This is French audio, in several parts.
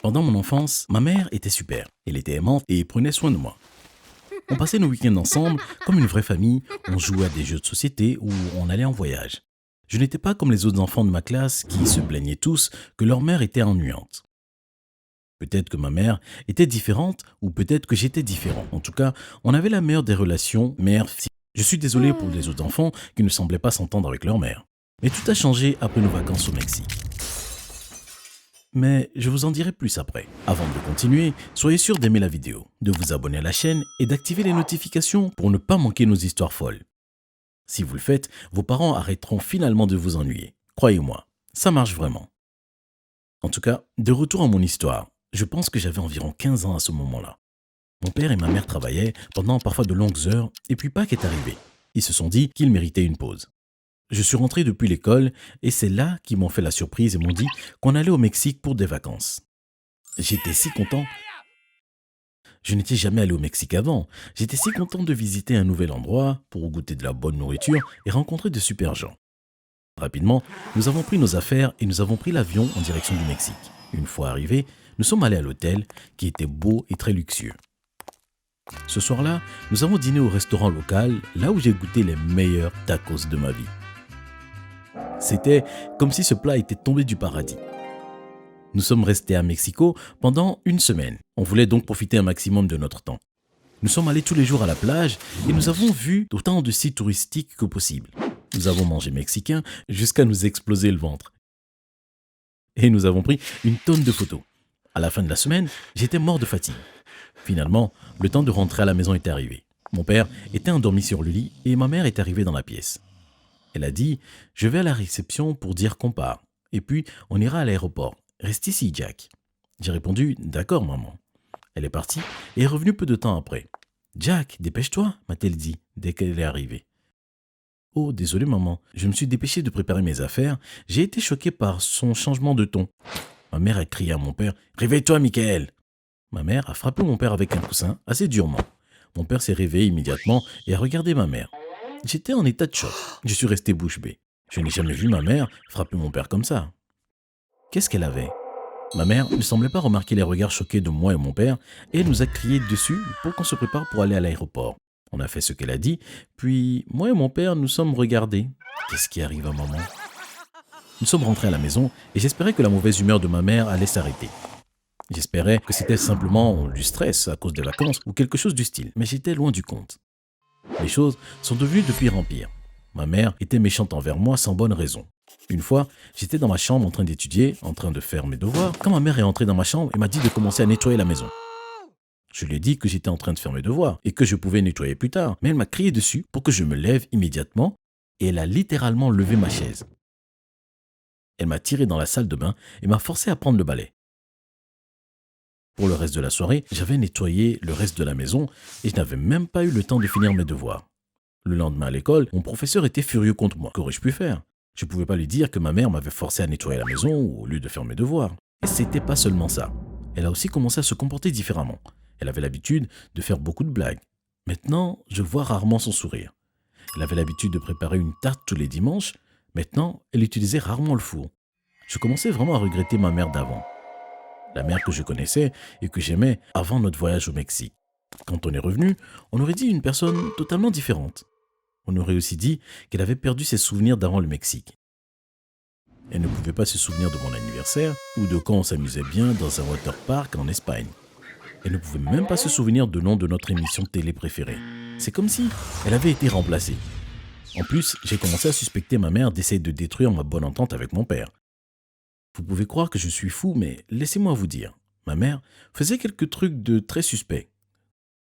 Pendant mon enfance, ma mère était super. Elle était aimante et prenait soin de moi. On passait nos week-ends ensemble, comme une vraie famille, on jouait à des jeux de société ou on allait en voyage. Je n'étais pas comme les autres enfants de ma classe qui se plaignaient tous que leur mère était ennuyante. Peut-être que ma mère était différente ou peut-être que j'étais différent. En tout cas, on avait la meilleure des relations mère-fille. Je suis désolé pour les autres enfants qui ne semblaient pas s'entendre avec leur mère. Mais tout a changé après nos vacances au Mexique. Mais je vous en dirai plus après. Avant de continuer, soyez sûr d'aimer la vidéo, de vous abonner à la chaîne et d'activer les notifications pour ne pas manquer nos histoires folles. Si vous le faites, vos parents arrêteront finalement de vous ennuyer. Croyez-moi, ça marche vraiment. En tout cas, de retour à mon histoire, je pense que j'avais environ 15 ans à ce moment-là. Mon père et ma mère travaillaient pendant parfois de longues heures et puis Pâques est arrivé. Ils se sont dit qu'ils méritaient une pause. Je suis rentré depuis l'école et c'est là qu'ils m'ont fait la surprise et m'ont dit qu'on allait au Mexique pour des vacances. J'étais si content. Je n'étais jamais allé au Mexique avant. J'étais si content de visiter un nouvel endroit pour goûter de la bonne nourriture et rencontrer de super gens. Rapidement, nous avons pris nos affaires et nous avons pris l'avion en direction du Mexique. Une fois arrivés, nous sommes allés à l'hôtel qui était beau et très luxueux. Ce soir-là, nous avons dîné au restaurant local, là où j'ai goûté les meilleurs tacos de ma vie. C'était comme si ce plat était tombé du paradis. Nous sommes restés à Mexico pendant une semaine. On voulait donc profiter un maximum de notre temps. Nous sommes allés tous les jours à la plage et nous avons vu autant de sites touristiques que possible. Nous avons mangé mexicain jusqu'à nous exploser le ventre. Et nous avons pris une tonne de photos. À la fin de la semaine, j'étais mort de fatigue. Finalement, le temps de rentrer à la maison est arrivé. Mon père était endormi sur le lit et ma mère est arrivée dans la pièce. Elle a dit « Je vais à la réception pour dire qu'on part. Et puis, on ira à l'aéroport. Reste ici, Jack. » J'ai répondu « D'accord, maman. » Elle est partie et est revenue peu de temps après. « Jack, dépêche-toi, m'a-t-elle dit dès qu'elle est arrivée. « Oh, désolé, maman. Je me suis dépêché de préparer mes affaires. J'ai été choqué par son changement de ton. » Ma mère a crié à mon père « Réveille-toi, Michael !» Ma mère a frappé mon père avec un coussin assez durement. Mon père s'est réveillé immédiatement et a regardé ma mère. J'étais en état de choc. Je suis resté bouche bée. Je n'ai jamais vu ma mère frapper mon père comme ça. Qu'est-ce qu'elle avait? Ma mère ne semblait pas remarquer les regards choqués de moi et mon père et elle nous a crié dessus pour qu'on se prépare pour aller à l'aéroport. On a fait ce qu'elle a dit, puis moi et mon père nous sommes regardés. Qu'est-ce qui arrive à maman? Nous sommes rentrés à la maison et j'espérais que la mauvaise humeur de ma mère allait s'arrêter. J'espérais que c'était simplement du stress à cause des vacances ou quelque chose du style, mais j'étais loin du compte. Les choses sont devenues de pire en pire. Ma mère était méchante envers moi sans bonne raison. Une fois, j'étais dans ma chambre en train d'étudier, en train de faire mes devoirs, quand ma mère est entrée dans ma chambre et m'a dit de commencer à nettoyer la maison. Je lui ai dit que j'étais en train de faire mes devoirs et que je pouvais nettoyer plus tard, mais elle m'a crié dessus pour que je me lève immédiatement et elle a littéralement levé ma chaise. Elle m'a tiré dans la salle de bain et m'a forcé à prendre le balai. Pour le reste de la soirée, j'avais nettoyé le reste de la maison et je n'avais même pas eu le temps de finir mes devoirs. Le lendemain à l'école, mon professeur était furieux contre moi. Qu'aurais-je pu faire? Je ne pouvais pas lui dire que ma mère m'avait forcé à nettoyer la maison au lieu de faire mes devoirs. Et c'était pas seulement ça. Elle a aussi commencé à se comporter différemment. Elle avait l'habitude de faire beaucoup de blagues. Maintenant, je vois rarement son sourire. Elle avait l'habitude de préparer une tarte tous les dimanches. Maintenant, elle utilisait rarement le four. Je commençais vraiment à regretter ma mère d'avant. La mère que je connaissais et que j'aimais avant notre voyage au Mexique. Quand on est revenu, on aurait dit une personne totalement différente. On aurait aussi dit qu'elle avait perdu ses souvenirs d'avant le Mexique. Elle ne pouvait pas se souvenir de mon anniversaire ou de quand on s'amusait bien dans un water park en Espagne. Elle ne pouvait même pas se souvenir du nom de notre émission de télé préférée. C'est comme si elle avait été remplacée. En plus, j'ai commencé à suspecter ma mère d'essayer de détruire ma bonne entente avec mon père. Vous pouvez croire que je suis fou, mais laissez-moi vous dire. Ma mère faisait quelques trucs de très suspects.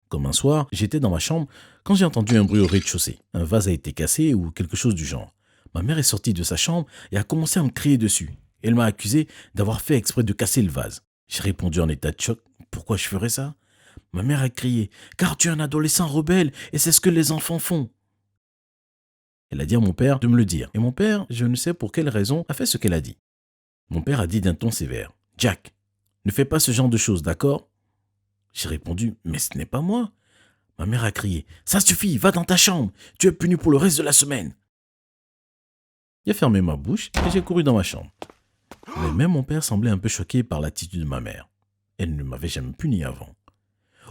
Comme un soir, j'étais dans ma chambre quand j'ai entendu un bruit au rez-de-chaussée. Un vase a été cassé ou quelque chose du genre. Ma mère est sortie de sa chambre et a commencé à me crier dessus. Elle m'a accusé d'avoir fait exprès de casser le vase. J'ai répondu en état de choc. Pourquoi je ferais ça? Ma mère a crié « Car tu es un adolescent rebelle et c'est ce que les enfants font !» Elle a dit à mon père de me le dire. Et mon père, je ne sais pour quelle raison, a fait ce qu'elle a dit. Mon père a dit d'un ton sévère « Jack, ne fais pas ce genre de choses, d'accord ?» J'ai répondu « Mais ce n'est pas moi !» Ma mère a crié « Ça suffit, va dans ta chambre, tu es puni pour le reste de la semaine !» J'ai fermé ma bouche et j'ai couru dans ma chambre. Mais même mon père semblait un peu choqué par l'attitude de ma mère. Elle ne m'avait jamais puni avant.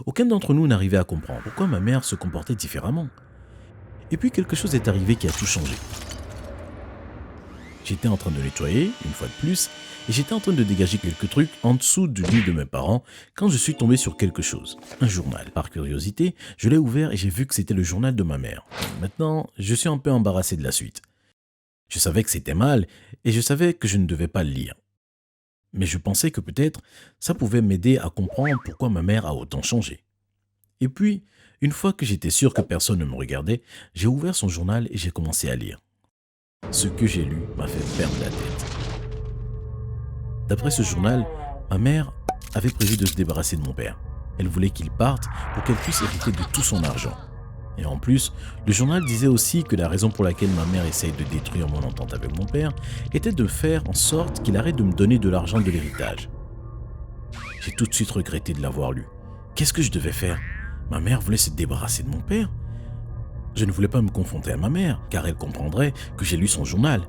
Aucun d'entre nous n'arrivait à comprendre pourquoi ma mère se comportait différemment. Et puis quelque chose est arrivé qui a tout changé. J'étais en train de nettoyer, une fois de plus, et j'étais en train de dégager quelques trucs en dessous du lit de mes parents quand je suis tombé sur quelque chose, un journal. Par curiosité, je l'ai ouvert et j'ai vu que c'était le journal de ma mère. Maintenant, je suis un peu embarrassé de la suite. Je savais que c'était mal et je savais que je ne devais pas le lire. Mais je pensais que peut-être ça pouvait m'aider à comprendre pourquoi ma mère a autant changé. Et puis, une fois que j'étais sûr que personne ne me regardait, j'ai ouvert son journal et j'ai commencé à lire. Ce que j'ai lu m'a fait perdre la tête. D'après ce journal, ma mère avait prévu de se débarrasser de mon père. Elle voulait qu'il parte pour qu'elle puisse hériter de tout son argent. Et en plus, le journal disait aussi que la raison pour laquelle ma mère essaye de détruire mon entente avec mon père était de faire en sorte qu'il arrête de me donner de l'argent de l'héritage. J'ai tout de suite regretté de l'avoir lu. Qu'est-ce que je devais faire? Ma mère voulait se débarrasser de mon père? Je ne voulais pas me confronter à ma mère, car elle comprendrait que j'ai lu son journal.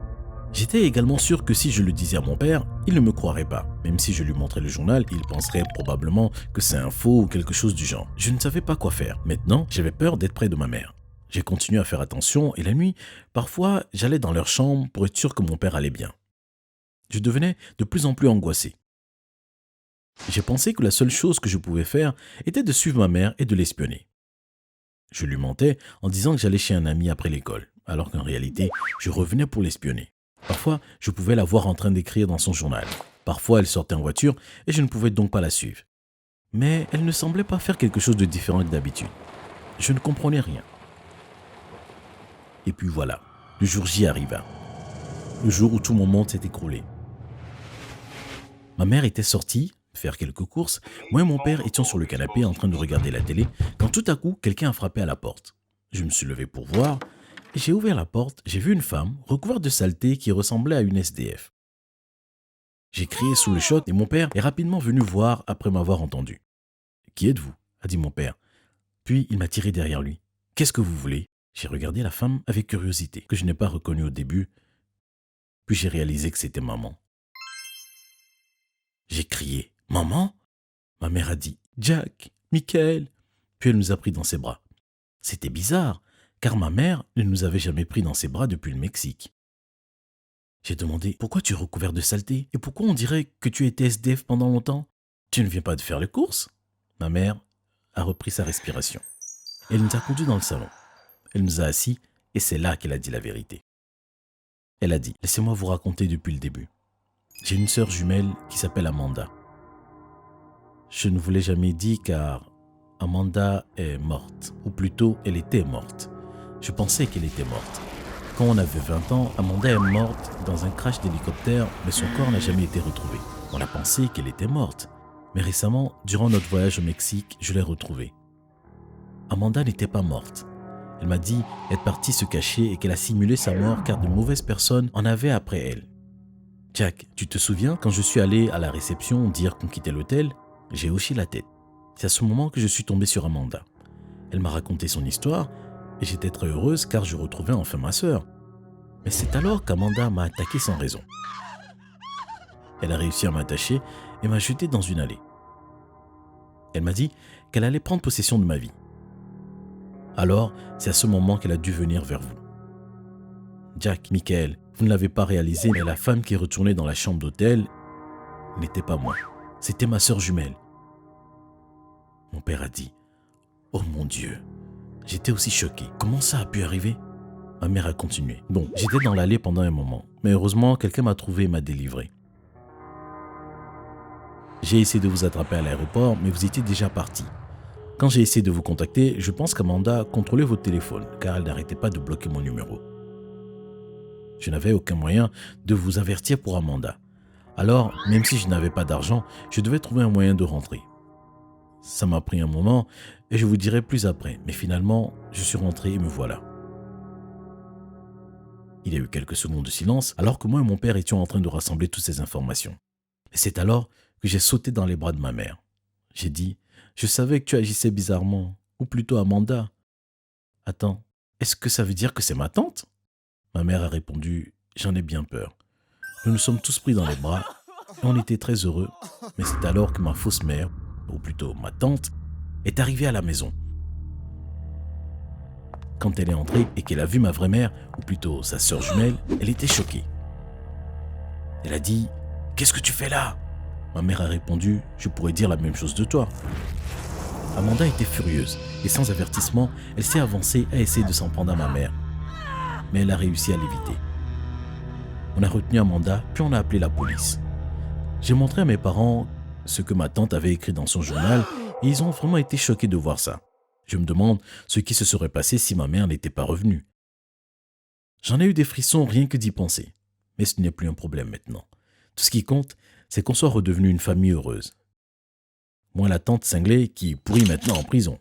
J'étais également sûr que si je le disais à mon père, il ne me croirait pas. Même si je lui montrais le journal, il penserait probablement que c'est un faux ou quelque chose du genre. Je ne savais pas quoi faire. Maintenant, j'avais peur d'être près de ma mère. J'ai continué à faire attention et la nuit, parfois, j'allais dans leur chambre pour être sûr que mon père allait bien. Je devenais de plus en plus angoissé. J'ai pensé que la seule chose que je pouvais faire était de suivre ma mère et de l'espionner. Je lui mentais en disant que j'allais chez un ami après l'école, alors qu'en réalité, je revenais pour l'espionner. Parfois, je pouvais la voir en train d'écrire dans son journal. Parfois, elle sortait en voiture et je ne pouvais donc pas la suivre. Mais elle ne semblait pas faire quelque chose de différent que d'habitude. Je ne comprenais rien. Et puis voilà, le jour J arriva. Le jour où tout mon monde s'est écroulé. Ma mère était sortie faire quelques courses. Moi et mon père étions sur le canapé en train de regarder la télé quand tout à coup, quelqu'un a frappé à la porte. Je me suis levé pour voir. J'ai ouvert la porte, j'ai vu une femme recouverte de saleté qui ressemblait à une SDF. J'ai crié sous le choc et mon père est rapidement venu voir après m'avoir entendu. « Qui êtes-vous » a dit mon père. Puis il m'a tiré derrière lui. « Qu'est-ce que vous voulez ?» J'ai regardé la femme avec curiosité, que je n'ai pas reconnue au début. Puis j'ai réalisé que c'était maman. J'ai crié « Maman ?» Ma mère a dit « Jack, Michael ?» Puis elle nous a pris dans ses bras. C'était bizarre, car ma mère ne nous avait jamais pris dans ses bras depuis le Mexique. J'ai demandé « Pourquoi tu es recouvert de saleté? Et pourquoi on dirait que tu étais SDF pendant longtemps? Tu ne viens pas de faire les courses ?» Ma mère a repris sa respiration. Elle nous a conduits dans le salon. Elle nous a assis et c'est là qu'elle a dit la vérité. Elle a dit « Laissez-moi vous raconter depuis le début. J'ai une sœur jumelle qui s'appelle Amanda. Je ne vous l'ai jamais dit car Amanda est morte, ou plutôt elle était morte. Je pensais qu'elle était morte. Quand on avait 20 ans, Amanda est morte dans un crash d'hélicoptère, mais son corps n'a jamais été retrouvé. On a pensé qu'elle était morte, mais récemment, durant notre voyage au Mexique, je l'ai retrouvée. Amanda n'était pas morte. Elle m'a dit être partie se cacher et qu'elle a simulé sa mort car de mauvaises personnes en avaient après elle. Jack, tu te souviens quand je suis allé à la réception dire qu'on quittait l'hôtel? J'ai hoché la tête. C'est à ce moment que je suis tombé sur Amanda. Elle m'a raconté son histoire et j'étais très heureuse car je retrouvais enfin ma sœur. Mais c'est alors qu'Amanda m'a attaqué sans raison. Elle a réussi à m'attacher et m'a jeté dans une allée. Elle m'a dit qu'elle allait prendre possession de ma vie. Alors, c'est à ce moment qu'elle a dû venir vers vous. Jack, Michael, vous ne l'avez pas réalisé, mais la femme qui est retournée dans la chambre d'hôtel n'était pas moi. C'était ma sœur jumelle. Mon père a dit « Oh mon Dieu !» J'étais aussi choqué. Comment ça a pu arriver? Ma mère a continué. Bon, j'étais dans l'allée pendant un moment, mais heureusement, quelqu'un m'a trouvé et m'a délivré. J'ai essayé de vous attraper à l'aéroport, mais vous étiez déjà parti. Quand j'ai essayé de vous contacter, je pense qu'Amanda contrôlait votre téléphone, car elle n'arrêtait pas de bloquer mon numéro. Je n'avais aucun moyen de vous avertir pour Amanda. Alors, même si je n'avais pas d'argent, je devais trouver un moyen de rentrer. Ça m'a pris un moment et je vous dirai plus après, mais finalement, je suis rentré et me voilà. Il y a eu quelques secondes de silence alors que moi et mon père étions en train de rassembler toutes ces informations. Et c'est alors que j'ai sauté dans les bras de ma mère. J'ai dit « Je savais que tu agissais bizarrement, ou plutôt Amanda. Attends, est-ce que ça veut dire que c'est ma tante ?» Ma mère a répondu « J'en ai bien peur. » Nous nous sommes tous pris dans les bras et on était très heureux. Mais c'est alors que ma fausse mère, ou plutôt ma tante, est arrivée à la maison. Quand elle est entrée et qu'elle a vu ma vraie mère, ou plutôt sa sœur jumelle, elle était choquée. Elle a dit « Qu'est-ce que tu fais là ?» Ma mère a répondu « Je pourrais dire la même chose de toi. » Amanda était furieuse et sans avertissement, elle s'est avancée à essayer de s'en prendre à ma mère. Mais elle a réussi à l'éviter. On a retenu Amanda, puis on a appelé la police. J'ai montré à mes parents ce que ma tante avait écrit dans son journal et ils ont vraiment été choqués de voir ça. Je me demande ce qui se serait passé si ma mère n'était pas revenue. J'en ai eu des frissons rien que d'y penser. Mais ce n'est plus un problème maintenant. Tout ce qui compte, c'est qu'on soit redevenu une famille heureuse. Moi, la tante cinglée qui pourrit maintenant en prison.